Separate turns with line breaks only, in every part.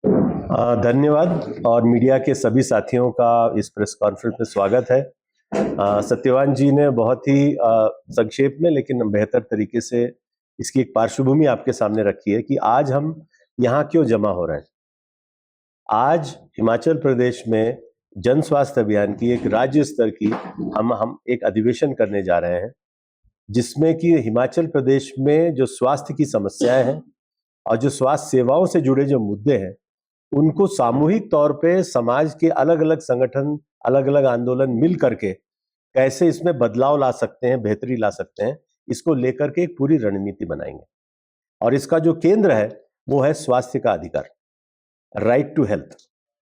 धन्यवाद और मीडिया के सभी साथियों का इस प्रेस कॉन्फ्रेंस में स्वागत है। सत्यवान जी ने बहुत ही संक्षेप में लेकिन बेहतर तरीके से इसकी एक पार्श्वभूमि आपके सामने रखी है कि आज हम यहाँ क्यों जमा हो रहे हैं। आज हिमाचल प्रदेश में जन स्वास्थ्य अभियान की एक राज्य स्तर की हम एक अधिवेशन करने जा रहे हैं, जिसमें कि हिमाचल प्रदेश में जो स्वास्थ्य की समस्याएं हैं और जो स्वास्थ्य सेवाओं से जुड़े जो मुद्दे हैं, उनको सामूहिक तौर पे समाज के अलग अलग संगठन, अलग अलग आंदोलन मिल करके कैसे इसमें बदलाव ला सकते हैं, बेहतरी ला सकते हैं, इसको लेकर के एक पूरी रणनीति बनाएंगे। और इसका जो केंद्र है वो है स्वास्थ्य का अधिकार, राइट टू हेल्थ,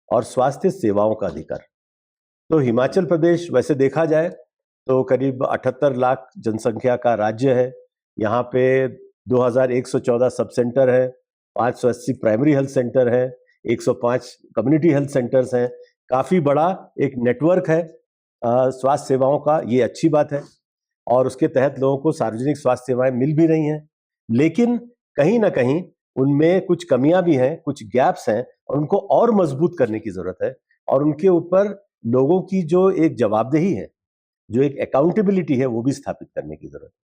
और स्वास्थ्य सेवाओं का अधिकार। तो हिमाचल प्रदेश वैसे देखा जाए तो करीब 78 लाख जनसंख्या का राज्य है। यहाँ पे 2114 सब सेंटर है, 580 प्राइमरी हेल्थ सेंटर है, 105 कम्युनिटी हेल्थ सेंटर्स हैं। काफी बड़ा एक नेटवर्क है स्वास्थ्य सेवाओं का, ये अच्छी बात है। और उसके तहत लोगों को सार्वजनिक स्वास्थ्य सेवाएं मिल भी रही हैं, लेकिन कहीं ना कहीं उनमें कुछ कमियां भी हैं, कुछ गैप्स हैं, और उनको और मजबूत करने की जरूरत है। और उनके ऊपर लोगों की जो एक जवाबदेही है, जो एक अकाउंटेबिलिटी है, वो भी स्थापित करने की जरूरत है।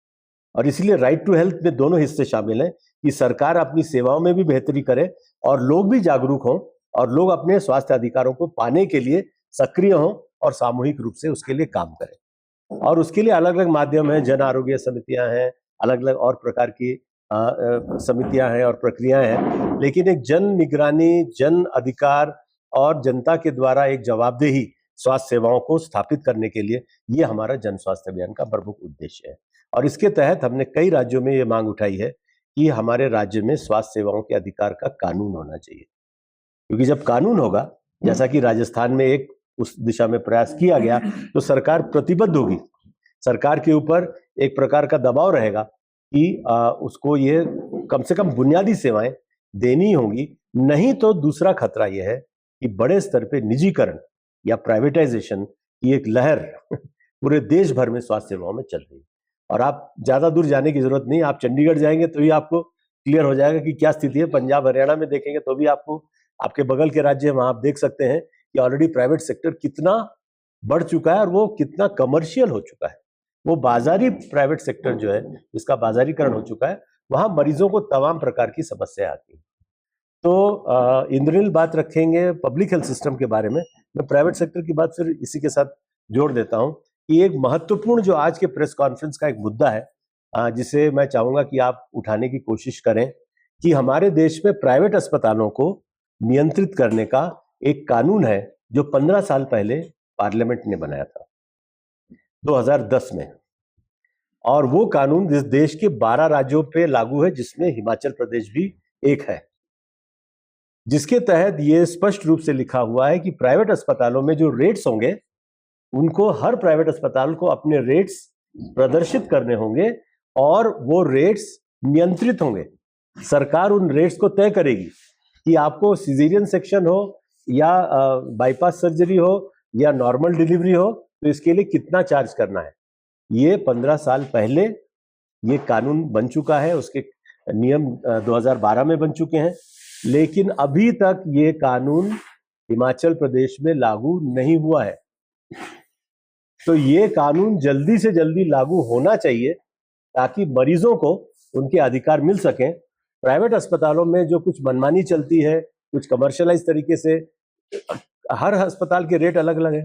और इसलिए राइट टू हेल्थ में दोनों हिस्से शामिल हैं कि सरकार अपनी सेवाओं में भी बेहतरी करे और लोग भी जागरूक हों और लोग अपने स्वास्थ्य अधिकारों को पाने के लिए सक्रिय हों और सामूहिक रूप से उसके लिए काम करें। और उसके लिए अलग अलग माध्यम है, जन आरोग्य समितियां हैं, अलग अलग और प्रकार की समितियां हैं और प्रक्रियाएं हैं, लेकिन एक जन निगरानी, जन अधिकार और जनता के द्वारा एक जवाबदेही स्वास्थ्य सेवाओं को स्थापित करने के लिए ये हमारा जन स्वास्थ्य अभियान का प्रमुख उद्देश्य है। और इसके तहत हमने कई राज्यों में ये मांग उठाई है कि हमारे राज्य में स्वास्थ्य सेवाओं के अधिकार का कानून होना चाहिए, क्योंकि जब कानून होगा, जैसा कि राजस्थान में एक उस दिशा में प्रयास किया गया, तो सरकार प्रतिबद्ध होगी, सरकार के ऊपर एक प्रकार का दबाव रहेगा कि उसको ये कम से कम बुनियादी सेवाएं देनी होंगी। नहीं तो दूसरा खतरा यह है कि बड़े स्तर पे निजीकरण या प्राइवेटाइजेशन की एक लहर पूरे देश भर में स्वास्थ्य सेवाओं में चल रही है। और आप ज्यादा दूर जाने की जरूरत नहीं, आप चंडीगढ़ जाएंगे तो ही आपको क्लियर हो जाएगा कि क्या स्थिति है। पंजाब हरियाणा में देखेंगे तो भी आपको, आपके बगल के राज्य है वहां आप देख सकते हैं कि ऑलरेडी प्राइवेट सेक्टर कितना बढ़ चुका है और वो कितना कमर्शियल हो चुका है। वो बाजारी प्राइवेट सेक्टर जो है, इसका बाजारीकरण हो चुका है, वहां मरीजों को तमाम प्रकार की समस्या आती है। तो इंद्रनील बात रखेंगे पब्लिक हेल्थ सिस्टम के बारे में। मैं प्राइवेट सेक्टर की बात फिर इसी के साथ जोड़ देता हूं कि एक महत्वपूर्ण जो आज के प्रेस कॉन्फ्रेंस का एक मुद्दा है, जिसे मैं चाहूंगा कि आप उठाने की कोशिश करें, कि हमारे देश में प्राइवेट अस्पतालों को नियंत्रित करने का एक कानून है जो 15 साल पहले पार्लियामेंट ने बनाया था 2010 में। और वो कानून इस देश के 12 राज्यों पे लागू है, जिसमें हिमाचल प्रदेश भी एक है, जिसके तहत ये स्पष्ट रूप से लिखा हुआ है कि प्राइवेट अस्पतालों में जो रेट्स होंगे, उनको हर प्राइवेट अस्पताल को अपने रेट्स प्रदर्शित करने होंगे और वो रेट्स नियंत्रित होंगे। सरकार उन रेट्स को तय करेगी कि आपको सिजेरियन सेक्शन हो या बाईपास सर्जरी हो या नॉर्मल डिलीवरी हो, तो इसके लिए कितना चार्ज करना है। ये 15 साल पहले ये कानून बन चुका है, उसके नियम 2012 में बन चुके हैं, लेकिन अभी तक ये कानून हिमाचल प्रदेश में लागू नहीं हुआ है। तो ये कानून जल्दी से जल्दी लागू होना चाहिए ताकि मरीजों को उनके अधिकार मिल सकें। प्राइवेट अस्पतालों में जो कुछ मनमानी चलती है, कुछ कमर्शियलाइज तरीके से, हर अस्पताल के रेट अलग अलग है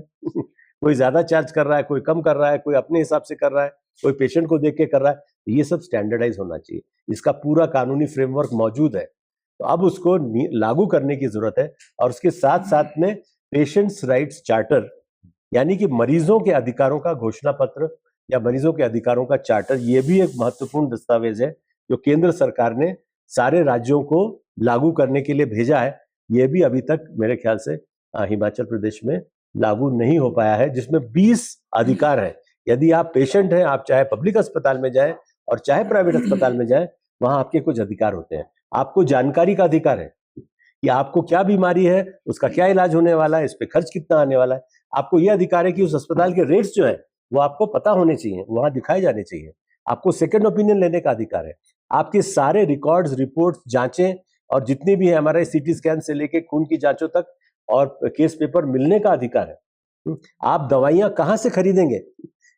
कोई ज्यादा चार्ज कर रहा है, कोई कम कर रहा है, कोई अपने हिसाब से कर रहा है, कोई पेशेंट को देख के कर रहा है। ये सब स्टैंडर्डाइज होना चाहिए, इसका पूरा कानूनी फ्रेमवर्क मौजूद है। तो अब उसको लागू करने की जरूरत है। और उसके साथ साथ में पेशेंट्स राइट्स चार्टर, यानी कि मरीजों के अधिकारों का घोषणा पत्र या मरीजों के अधिकारों का चार्टर, ये भी एक महत्वपूर्ण दस्तावेज है जो केंद्र सरकार ने सारे राज्यों को लागू करने के लिए भेजा है। ये भी अभी तक मेरे ख्याल से हिमाचल प्रदेश में लागू नहीं हो पाया है, जिसमें 20 अधिकार है। यदि आप पेशेंट हैं, आप चाहे पब्लिक अस्पताल में जाएं और चाहे प्राइवेट अस्पताल में जाएं, वहां आपके कुछ अधिकार होते हैं। आपको जानकारी का अधिकार है कि आपको क्या बीमारी है, उसका क्या इलाज होने वाला है, इस पे खर्च कितना आने वाला है। आपको यह अधिकार है कि उस अस्पताल के रेट्स जो है वो आपको पता होने चाहिए, वहां दिखाए जाने चाहिए। आपको सेकंड ओपिनियन लेने का अधिकार है। आपके सारे रिकॉर्ड्स, रिपोर्ट्स, जांचें और जितनी भी है हमारे सीटी स्कैन से लेके खून की जांचों तक और केस पेपर मिलने का अधिकार है। आप दवाइयां कहां से खरीदेंगे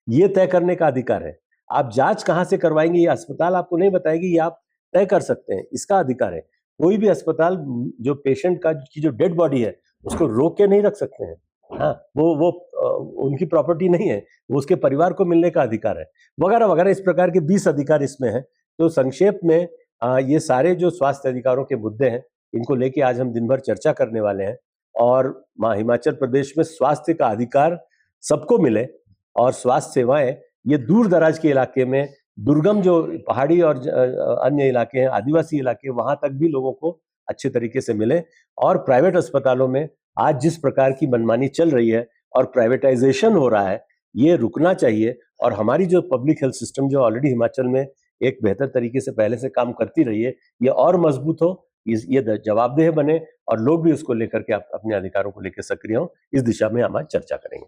ये तय करने का अधिकार है। आप जांच कहां से करवाएंगे ये अस्पताल आपको नहीं बताएगी, ये आप तय कर सकते हैं, इसका अधिकार है। कोई भी अस्पताल जो पेशेंट का की जो डेड बॉडी है उसको रोक के नहीं रख सकते हैं। हाँ, वो उनकी प्रॉपर्टी नहीं है, वो उसके परिवार को मिलने का अधिकार है, वगैरह वगैरह। इस प्रकार के 20 अधिकार इसमें हैं। तो संक्षेप में ये सारे जो स्वास्थ्य अधिकारों के मुद्दे हैं इनको लेके आज हम दिन भर चर्चा करने वाले हैं। और हिमाचल प्रदेश में स्वास्थ्य का अधिकार सबको मिले और स्वास्थ्य सेवाएं ये दूर दराज के इलाके में, दुर्गम जो पहाड़ी और अन्य इलाके हैं, आदिवासी इलाके, वहां तक भी लोगों को अच्छे तरीके से मिले। और प्राइवेट अस्पतालों में आज जिस प्रकार की मनमानी चल रही है और प्राइवेटाइजेशन हो रहा है, ये रुकना चाहिए। और हमारी जो पब्लिक हेल्थ सिस्टम जो ऑलरेडी हिमाचल में एक बेहतर तरीके से पहले से काम करती रही है, ये और मजबूत हो, ये जवाबदेह बने और लोग भी उसको लेकर के अपने अधिकारों को लेकर सक्रिय हों। इस दिशा में हम आज चर्चा करेंगे।